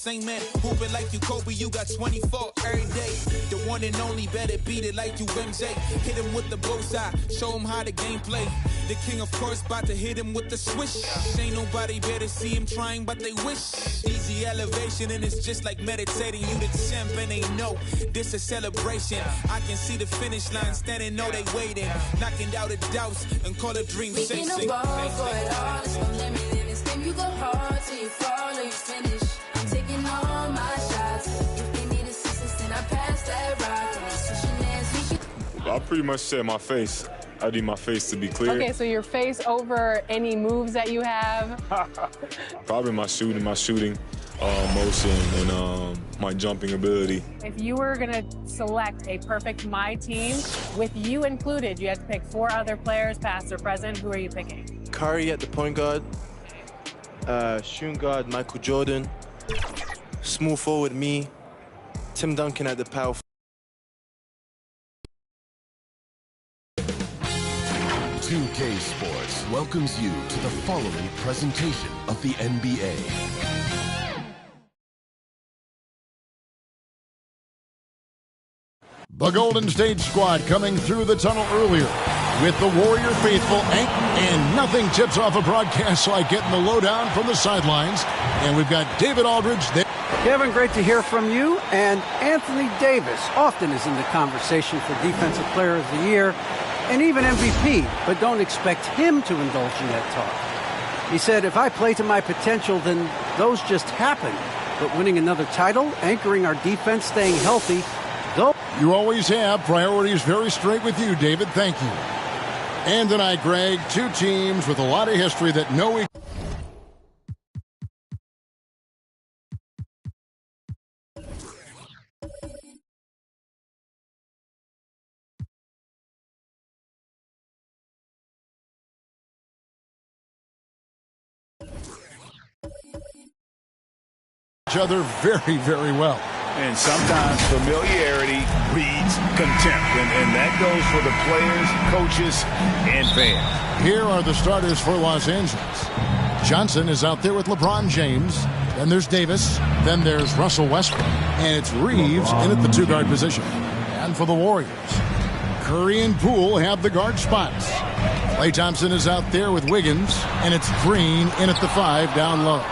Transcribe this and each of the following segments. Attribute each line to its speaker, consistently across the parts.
Speaker 1: same man. Hooping like you Kobe, you got 24 every day. The one and only, better beat it like you MJ. Hit him with the bullseye, show him how the game play. The king, of course, about to hit him with the swish. Ain't nobody better see him trying, but they wish. Easy elevation, and it's just like meditating. You the champ, and they know this a celebration. I can see the finish line, standing, know they waiting. Knocking out the doubts and call a dream chasing.
Speaker 2: We can ball for it all, it's no limit in this game. You go hard till you fall or you finish. I'm taking all my shots. If they need assistance, then I pass that rock. And we switching hands, we can...
Speaker 3: I pretty much said my face. I need my face to be clear.
Speaker 4: Okay, so your face over any moves that you have?
Speaker 3: Probably my shooting motion, and my jumping ability.
Speaker 4: If you were going to select a perfect My Team, with you included, you had to pick 4 other players, past or present. Who are you picking?
Speaker 5: Curry at the point guard, shooting guard Michael Jordan, small forward me, Tim Duncan at the power forward.
Speaker 6: 2K Sports welcomes you to the following presentation of the NBA.
Speaker 7: The Golden State squad coming through the tunnel earlier with the Warrior faithful, and nothing tips off a broadcast like getting the lowdown from the sidelines. And we've got David Aldridge there.
Speaker 8: Kevin, great to hear from you. And Anthony Davis often is in the conversation for Defensive Player of the Year and even MVP, but don't expect him to indulge in that talk. He said, if I play to my potential, then those just happen. But winning another title, anchoring our defense, staying healthy, though.
Speaker 7: You always have priorities very straight with you, David. Thank you. And tonight, Greg, 2 teams with a lot of history that know each other. Very, very well.
Speaker 9: And sometimes familiarity breeds contempt, and that goes for the players, coaches, and fans.
Speaker 7: Here are the starters for Los Angeles. Johnson is out there with LeBron James. Then there's Davis. Then there's Russell Westbrook. And it's Reeves in at the 2-guard position. And for the Warriors, Curry and Poole have the guard spots. Klay Thompson is out there with Wiggins. And it's Green in at the 5 down low.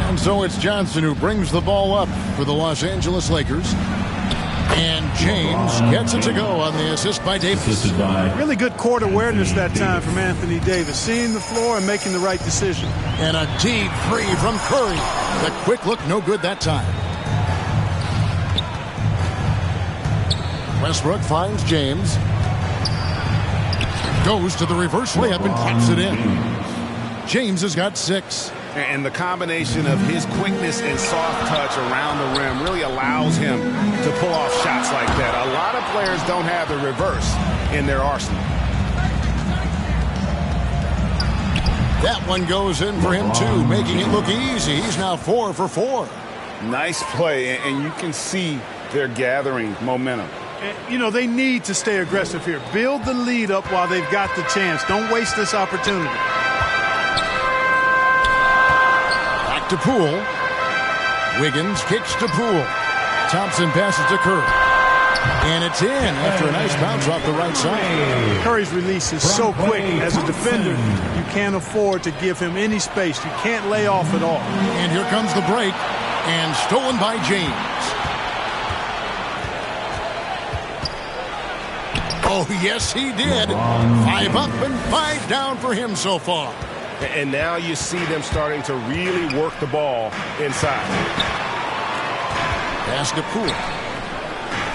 Speaker 7: And so it's Johnson who brings the ball up for the Los Angeles Lakers. And James gets it to go on the assist by Davis.
Speaker 10: Really good court awareness that time from Anthony Davis. Seeing the floor and making the right decision.
Speaker 7: And a deep 3 from Curry. The quick look, no good that time. Westbrook finds James. Goes to the reverse layup and pops it in. James has got 6.
Speaker 9: And the combination of his quickness and soft touch around the rim really allows him to pull off shots like that. A lot of players don't have the reverse in their arsenal.
Speaker 7: That one goes in for him, too, making it look easy. He's now 4 for 4.
Speaker 9: Nice play, and you can see they're gathering momentum.
Speaker 10: And, you know, they need to stay aggressive here. Build the lead up while they've got the chance. Don't waste this opportunity.
Speaker 7: To Poole. Wiggins kicks to Poole. Thompson passes to Curry. And it's in after a nice bounce off the right side.
Speaker 10: Curry's release is so quick. As a defender, you can't afford to give him any space. You can't lay off at all.
Speaker 7: And here comes the break. And stolen by James. Oh, yes, he did. 5 up and 5 down for him so far.
Speaker 9: And now you see them starting to really work the ball inside.
Speaker 7: Pass to Poole.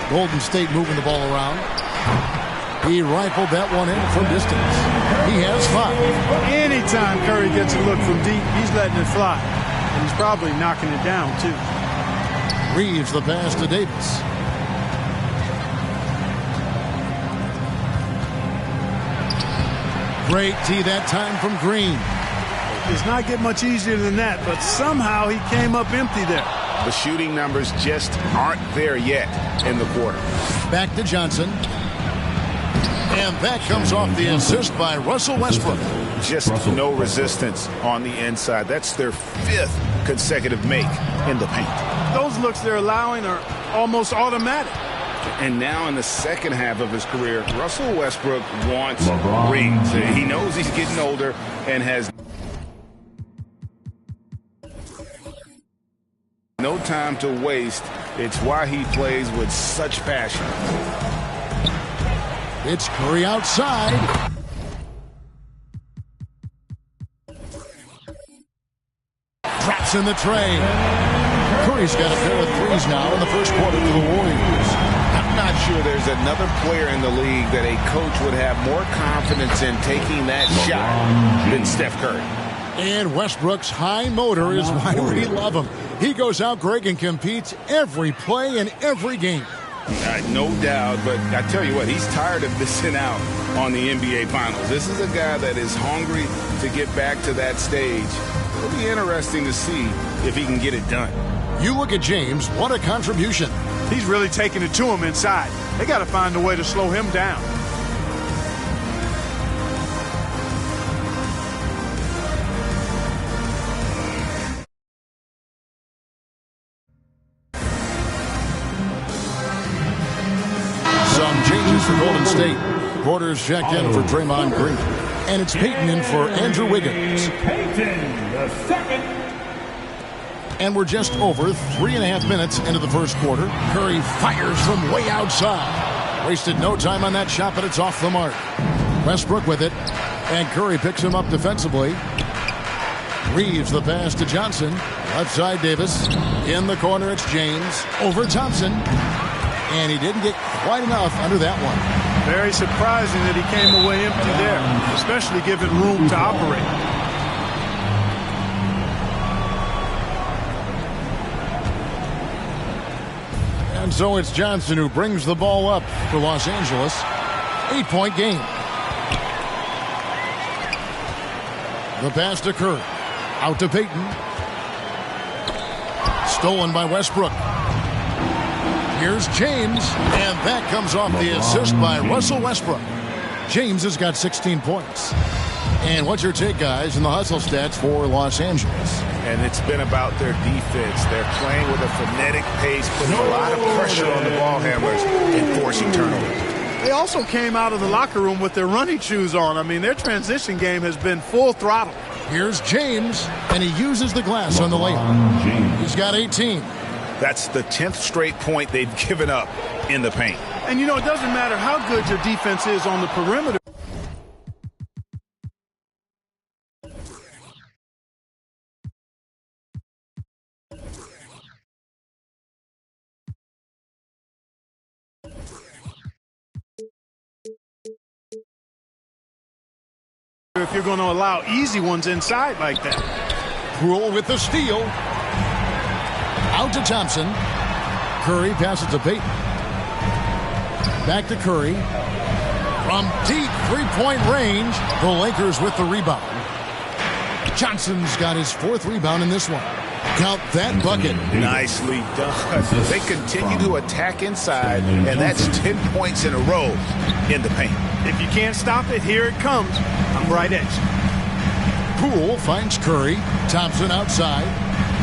Speaker 7: Golden State moving the ball around. He rifled that one in from distance. He has 5.
Speaker 10: Anytime Curry gets a look from deep, he's letting it fly. And he's probably knocking it down, too.
Speaker 7: Reeves the pass to Davis. Great tee that time from Green.
Speaker 10: Does not get much easier than that, but somehow he came up empty there.
Speaker 9: The shooting numbers just aren't there yet in the quarter.
Speaker 7: Back to Johnson. And that comes off the assist by Russell Westbrook.
Speaker 9: just no resistance on the inside. That's their 5th consecutive make in the paint.
Speaker 10: Those looks they're allowing are almost automatic.
Speaker 9: And now in the second half of his career, Russell Westbrook wants rings. He knows he's getting older and has no time to waste. It's why he plays with such passion.
Speaker 7: It's Curry outside. Drops in the tray. Curry's got a pair of threes now in the first quarter for the Warriors.
Speaker 9: I'm not sure there's another player in the league that a coach would have more confidence in taking that shot than Steph Curry.
Speaker 7: And Westbrook's high motor is why we love him. He goes out, Greg, and competes every play in every game.
Speaker 9: No doubt, but I tell you what, he's tired of missing out on the NBA Finals. This is a guy that is hungry to get back to that stage. It'll be interesting to see if he can get it done.
Speaker 7: You look at James, what a contribution.
Speaker 10: He's really taking it to him inside. They got to find a way to slow him down.
Speaker 7: Some changes for Golden State. Porter's checked in for Draymond Green. And it's Peyton in for Andrew Wiggins.
Speaker 11: Peyton, the second.
Speaker 7: And we're just over 3.5 minutes into the first quarter. Curry fires from way outside. Wasted no time on that shot, but it's off the mark. Westbrook with it. And Curry picks him up defensively. Reeves the pass to Johnson. Left side Davis. In the corner it's James. Over Thompson. And he didn't get quite enough under that one.
Speaker 10: Very surprising that he came away empty there, especially given room to operate.
Speaker 7: And so it's Johnson who brings the ball up for Los Angeles. 8-point game. The pass to Curry. Out to Peyton. Stolen by Westbrook. Here's James, and that comes off the assist by Russell Westbrook. James has got 16 points. And what's your take, guys, in the hustle stats for Los Angeles?
Speaker 9: And it's been about their defense. They're playing with a frenetic pace, putting a lot of pressure on the ball handlers and forcing turnovers.
Speaker 10: They also came out of the locker room with their running shoes on. I mean, their transition game has been full throttle.
Speaker 7: Here's James, and he uses the glass on the layup. He's got 18.
Speaker 9: That's the 10th straight point they've given up in the paint.
Speaker 10: And, you know, it doesn't matter how good your defense is on the perimeter. If you're going to allow easy ones inside like that.
Speaker 7: Poole with the steal. Out to Thompson. Curry passes to Peyton. Back to Curry. From deep three-point range, the Lakers with the rebound. Johnson's got his 4th rebound in this one. Count that bucket.
Speaker 9: Nicely done. They continue to attack inside, and that's 10 points in a row in the paint.
Speaker 10: If you can't stop it, here it comes. I'm right edge.
Speaker 7: Poole finds Curry. Thompson outside.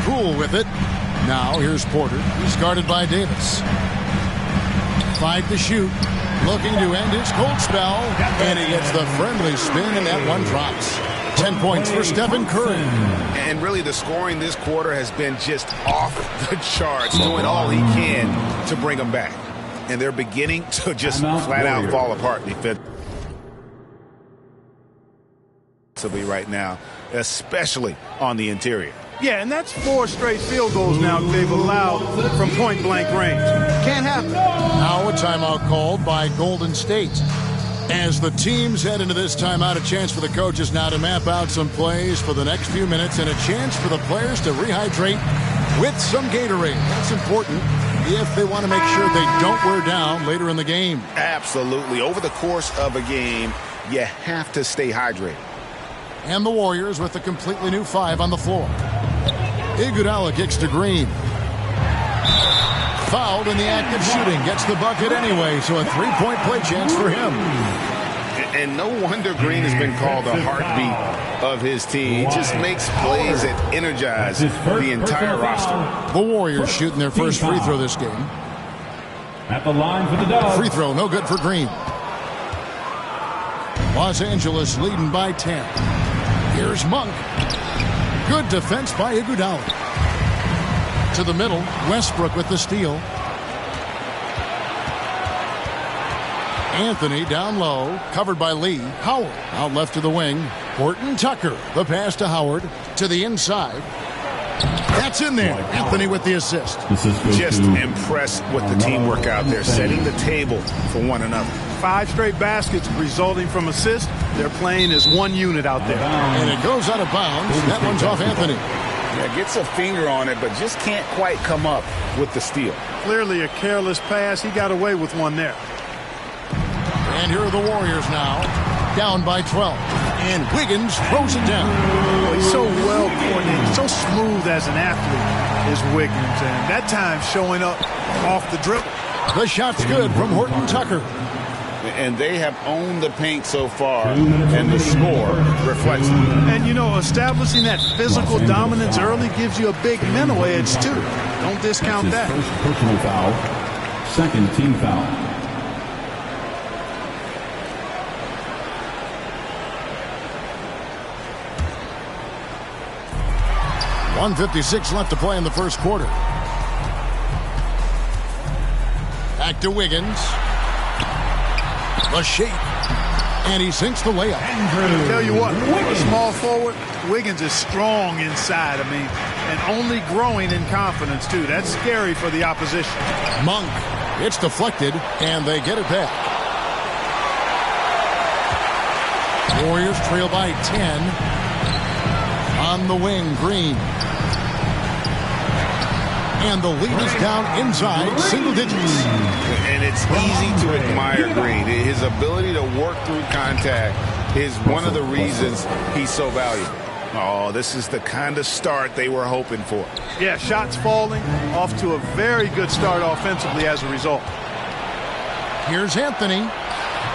Speaker 7: Poole with it. Now here's Porter. He's guarded by Davis. 5 to shoot. Looking to end his cold spell. And he gets the friendly spin, and that one drops. 10 points for Stephen Curry.
Speaker 9: And really the scoring this quarter has been just off the charts, doing all he can to bring them back. And they're beginning to just flat out fall apart defensively right now, especially on the interior.
Speaker 10: Yeah, and that's 4 straight field goals now they've allowed from point-blank range. Can't happen.
Speaker 7: Now a timeout called by Golden State. As the teams head into this timeout, a chance for the coaches now to map out some plays for the next few minutes and a chance for the players to rehydrate with some Gatorade. That's important if they want to make sure they don't wear down later in the game.
Speaker 9: Absolutely. Over the course of a game, you have to stay hydrated.
Speaker 7: And the Warriors with a completely new 5 on the floor. Iguodala kicks to Green. Fouled in the act of shooting. Gets the bucket anyway, so a 3-point play chance for him.
Speaker 9: And no wonder Green has been called the heartbeat of his team. He just makes plays that energize the entire roster.
Speaker 7: The Warriors shooting their first free throw this game.
Speaker 11: At the line for the Dubs.
Speaker 7: Free throw, no good for Green. Los Angeles leading by 10. Here's Monk. Good defense by Iguodala. To the middle, Westbrook with the steal. Anthony down low, covered by Lee. Howard out left to the wing. Horton Tucker, the pass to Howard. To the inside. That's in there. Anthony with the assist.
Speaker 9: Just impressed with the teamwork out there, setting the table for one another.
Speaker 10: 5 straight baskets resulting from assists. They're playing as one unit out there.
Speaker 7: And it goes out of bounds. That one's off Anthony.
Speaker 9: Yeah, gets a finger on it, but just can't quite come up with the steal.
Speaker 10: Clearly a careless pass. He got away with one there.
Speaker 7: And here are the Warriors now, down by 12. And Wiggins throws it down.
Speaker 10: Oh, he's so well coordinated, so smooth as an athlete is Wiggins. And that time showing up off the dribble.
Speaker 7: The shot's good from Horton Tucker.
Speaker 9: And they have owned the paint so far, and the score reflects it.
Speaker 10: And, you know, establishing that physical dominance early gives you a big mental edge, too. Don't discount that.
Speaker 11: First personal foul, second team foul.
Speaker 7: .156 left to play in the first quarter. Back to Wiggins. The shake. And he sinks the layup.
Speaker 10: I tell you what, a small forward, Wiggins is strong inside. I mean, and only growing in confidence, too. That's scary for the opposition.
Speaker 7: Monk. It's deflected, and they get it back. Warriors trail by 10. On the wing, Green. And the lead is down inside single digits.
Speaker 9: And it's easy to admire Green. His ability to work through contact is one of the reasons he's so valuable. Oh, this is the kind of start they were hoping for.
Speaker 10: Yeah, shots falling, off to a very good start offensively as a result.
Speaker 7: Here's Anthony,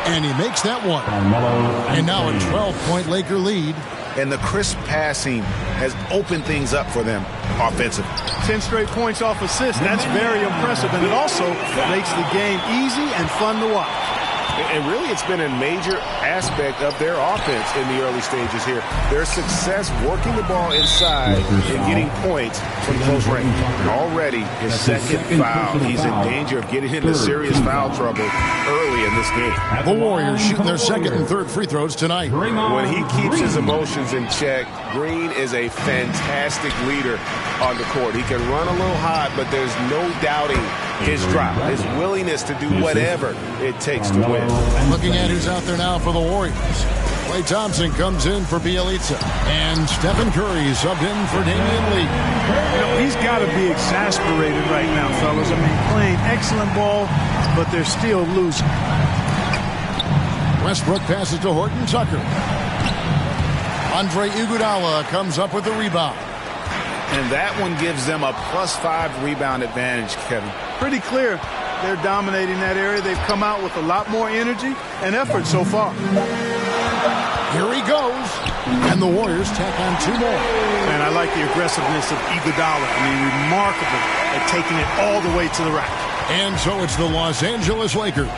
Speaker 7: and he makes that one. And now a 12-point Laker lead.
Speaker 9: And the crisp passing has opened things up for them offensively.
Speaker 10: 10 straight points off assists. That's very impressive, and it also makes the game easy and fun to watch.
Speaker 9: And really, it's been a major aspect of their offense in the early stages here. Their success working the ball inside and getting points from close range. And already, his second foul. He's in danger of getting into serious foul trouble early in this game.
Speaker 7: The Warriors shooting their second and third free throws tonight.
Speaker 9: When he keeps his emotions in check, Green is a fantastic leader on the court. He can run a little hot, but there's no doubting his drive, his willingness to do whatever it takes to win.
Speaker 7: Looking at who's out there now for the Warriors. Klay Thompson comes in for Bielitsa. And Stephen Curry subbed in for Damian Lee.
Speaker 10: You know, he's got to be exasperated right now, fellas. I mean, playing excellent ball, but they're still losing.
Speaker 7: Westbrook passes to Horton Tucker. Andre Iguodala comes up with the rebound.
Speaker 9: And that one gives them a +5 rebound advantage, Kevin.
Speaker 10: Pretty clear. They're dominating that area. They've come out with a lot more energy and effort so far.
Speaker 7: Here he goes. And the Warriors tack on 2 more.
Speaker 10: And I like the aggressiveness of Iguodala. I mean, remarkable at taking it all the way to the rack.
Speaker 7: And so it's the Los Angeles Lakers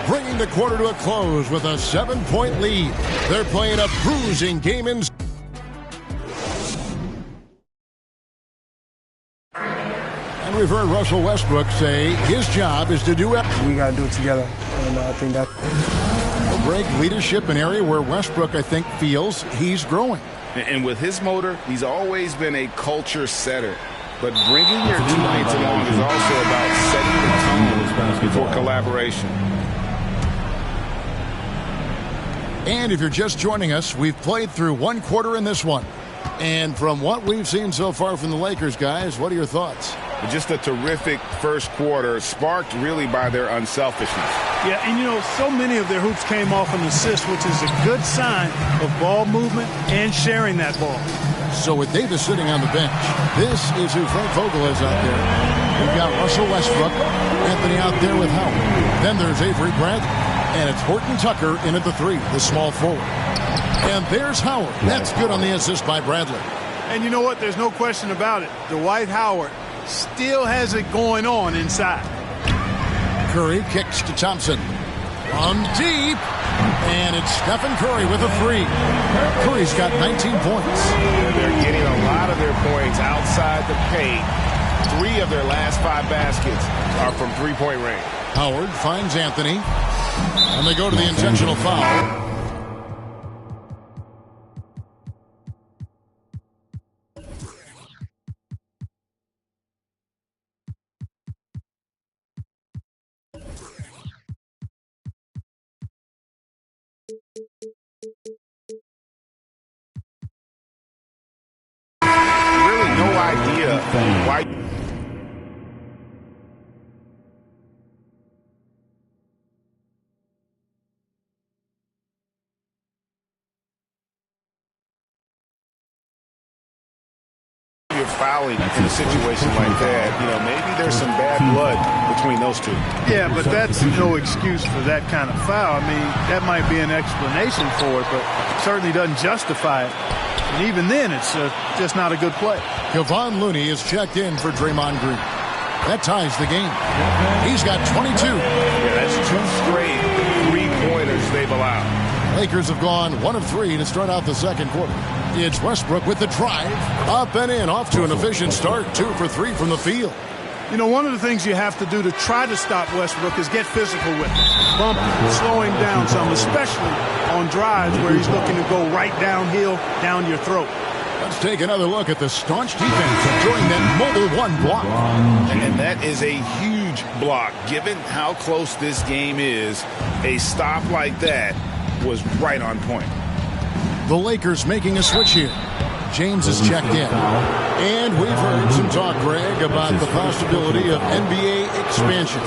Speaker 7: bringing the quarter to a close with a 7-point lead. They're playing a bruising game in. And we've heard Russell Westbrook say his job is to do it.
Speaker 12: We got to do it together. And I think that.
Speaker 7: Great leadership, an area where Westbrook, I think, feels he's growing.
Speaker 9: And with his motor, he's always been a culture setter. But bringing your teammates along is also about setting the tone for collaboration.
Speaker 7: And if you're just joining us, we've played through 1 quarter in this one. And from what we've seen so far from the Lakers, guys, what are your thoughts?
Speaker 9: Just a terrific first quarter, sparked really by their unselfishness.
Speaker 10: Yeah, and you know, so many of their hoops came off an assist, which is a good sign of ball movement and sharing that ball.
Speaker 7: So with Davis sitting on the bench, this is who Frank Vogel is out there. We've got Russell Westbrook, Anthony out there with Howard. Then there's Avery Bradley. And it's Horton Tucker in at the 3, the small forward. And there's Howard. That's good on the assist by Bradley.
Speaker 10: And you know what? There's no question about it. Dwight Howard still has it going on inside.
Speaker 7: Curry kicks to Thompson. From deep. And it's Stephen Curry with a 3. Curry's got 19 points.
Speaker 9: They're getting a lot of their points outside the paint. 3 of their last 5 baskets are from three-point range.
Speaker 7: Howard finds Anthony. And they go to the intentional foul.
Speaker 9: Really no idea why. You're fouling in a situation like that, you know, maybe there's some bad blood between those two.
Speaker 10: Yeah, but that's no excuse for that kind of foul. I mean, that might be an explanation for it, but certainly doesn't justify it. And even then, it's just not a good play.
Speaker 7: Kevon Looney is checked in for Draymond Green. That ties the game. He's got 22.
Speaker 9: Yeah, that's 2 straight 3-pointers they've allowed.
Speaker 7: Lakers have gone 1 of 3 to start out the second quarter. It's Westbrook with the drive. Up and in, off to an efficient start. 2 for 3 from the field.
Speaker 10: You know, one of the things you have to do to try to stop Westbrook is get physical with him. Bump him, slow him down some, especially on drives where he's looking to go right downhill, down your throat.
Speaker 7: Let's take another look at the staunch defense during that mobile 1 block.
Speaker 9: And that is a huge block. Given how close this game is, a stop like that was right on point.
Speaker 7: The Lakers making a switch here. James is checked in. And we've heard some talk, Greg, about the possibility of NBA expansion.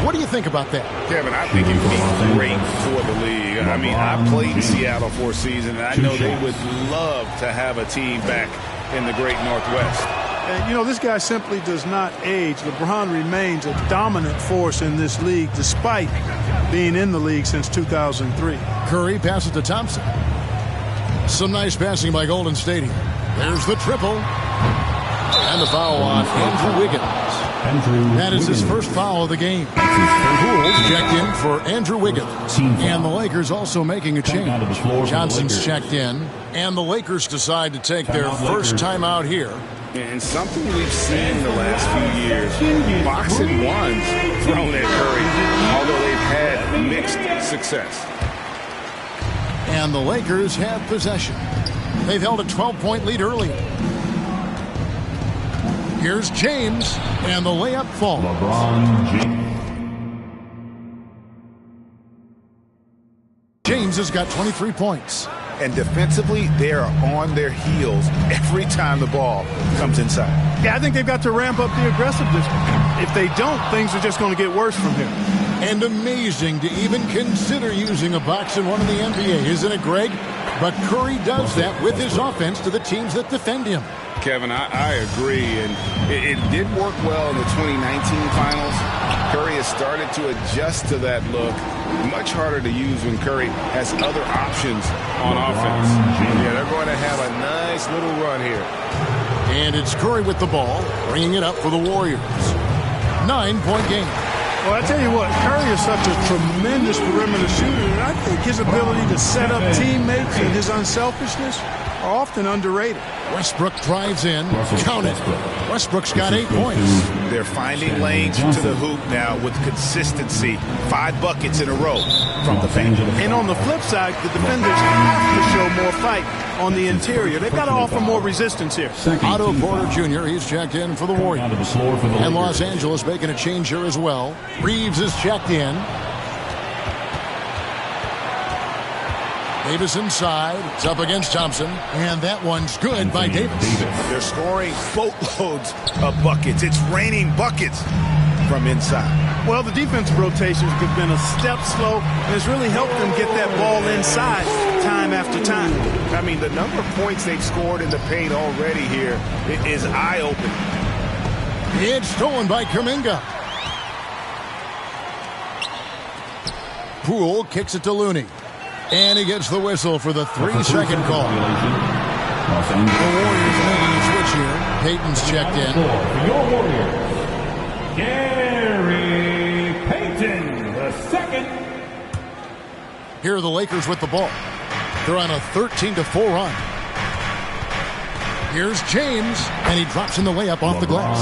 Speaker 7: What do you think about that?
Speaker 9: Kevin, I think it would be great for the league. I mean, I played in Seattle for a season, and I know they would love to have a team back in the great Northwest.
Speaker 10: And, you know, this guy simply does not age. LeBron remains a dominant force in this league despite being in the league since 2003.
Speaker 7: Curry passes to Thompson. Some nice passing by Golden State here. There's the triple. And the foul on Andrew Wiggins. That is his first foul of the game. Poole's checked in for Andrew Wiggins. And the Lakers also making a change. Johnson's checked in. And the Lakers decide to take their first timeout here.
Speaker 9: And something we've seen the last few years, boxing ones thrown at Curry, although they've had mixed success.
Speaker 7: And the Lakers have possession. They've held a 12-point lead early. Here's James, and the layup falls.
Speaker 11: LeBron James.
Speaker 7: James has got 23 points.
Speaker 9: And defensively, they are on their heels every time the ball comes inside.
Speaker 10: Yeah, I think they've got to ramp up the aggressiveness. If they don't, things are just going to get worse from here.
Speaker 7: And amazing to even consider using a box and one in the NBA, isn't it, Greg? But Curry does that with his offense to the teams that defend him.
Speaker 9: Kevin, I agree, and it did work well in the 2019 finals. Curry has started to adjust to that look. Much harder to use when Curry has other options on offense. Yeah, they're going to have a nice little run here.
Speaker 7: And it's Curry with the ball, bringing it up for the Warriors. 9-point game.
Speaker 10: Well, I tell you what, Curry is such a tremendous perimeter shooter, and I think his ability to set up teammates and his unselfishness are often underrated.
Speaker 7: Westbrook drives in. Count it. Westbrook's got 8 points.
Speaker 9: They're finding lanes to the hoop now with consistency. 5 buckets in a row from the paint.
Speaker 10: And on the flip side, the defenders have to show more fight on the interior. They've got to offer more resistance here.
Speaker 7: Otto Porter Jr., he's checked in for the Warriors. And Los Angeles making a change here as well. Reeves is checked in. Davis inside. It's up against Thompson. And that one's good by Davis.
Speaker 9: They're scoring boatloads of buckets. It's raining buckets from inside.
Speaker 10: Well, the defensive rotations have been a step slow, and it's really helped them get that ball inside time after time.
Speaker 9: I mean, the number of points they've scored in the paint already here is eye-opening. It's
Speaker 7: stolen by Kuminga. Poole kicks it to Looney. And he gets the whistle for the 3-second call. The Warriors making a switch here. Payton's checked in.
Speaker 11: For your Warriors, Gary Payton, the second.
Speaker 7: Here are the Lakers with the ball. They're on a 13-4 run. Here's James, and he drops in the layup off the glass.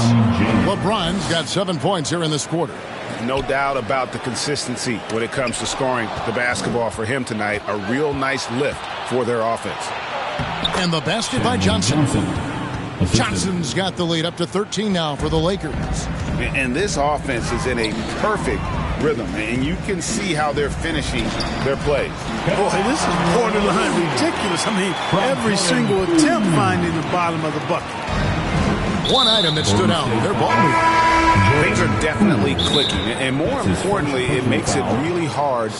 Speaker 7: LeBron's got 7 points here in this quarter.
Speaker 9: No doubt about the consistency when it comes to scoring the basketball for him tonight. A real nice lift for their offense.
Speaker 7: And the basket by Johnson. Johnson's got the lead up to 13 now for the Lakers.
Speaker 9: And this offense is in a perfect rhythm, and you can see how they're finishing their plays.
Speaker 10: Boy, this is borderline ridiculous. I mean, every single attempt finding the bottom of the bucket.
Speaker 7: One item that stood out, their ball movement.
Speaker 9: Things are definitely clicking, and more importantly, it makes it really hard